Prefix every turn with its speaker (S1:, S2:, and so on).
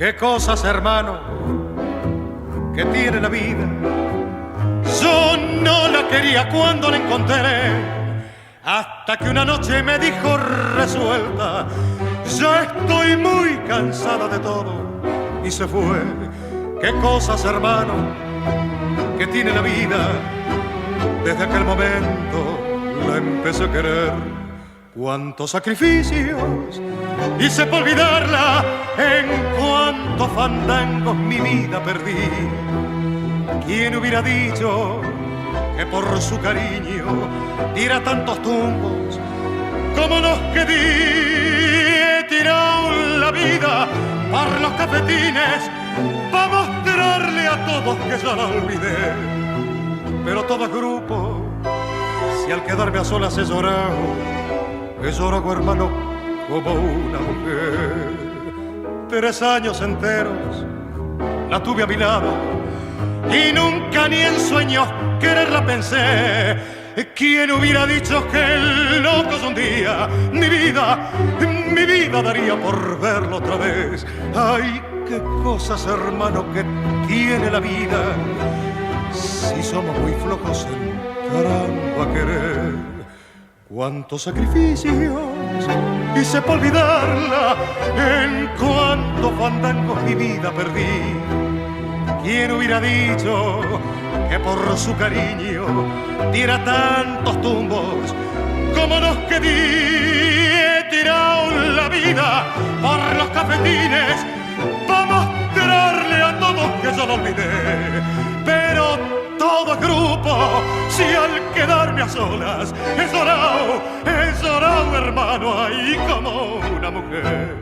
S1: Qué cosas, hermano, que tiene la vida. Yo no la quería cuando la encontré, hasta que una noche me dijo resuelta: ya estoy muy cansada de todo, y se fue. Qué cosas, hermano, que tiene la vida. Desde aquel momento la empecé a querer. Cuántos sacrificios hice por olvidarla, en cuántos fandangos mi vida perdí. ¿Quién hubiera dicho que por su cariño diera tantos tumbos como los que di? He tirado la vida por los cafetines para mostrarle a todos que ya la olvidé. Pero todo es grupo, si al quedarme a solas he llorado, hermano, como una mujer. 3 años enteros la tuve a mi lado y nunca ni en sueños quererla pensé. ¿Quién hubiera dicho que el loco de un día mi vida daría por verlo otra vez? Ay, qué cosas, hermano, que tiene la vida, si somos muy flojos entrando a querer. Cuántos sacrificios hice por olvidarla, en cuántos fandangos mi vida perdí. ¿Quién hubiera dicho que por su cariño diera tantos tumbos como los que di? He tirado la vida por los cafetines para mostrarle a todos que yo lo olvidé. Pero todo es grupo, si al quedarme a solas he llorado, hermano, ahí como una mujer.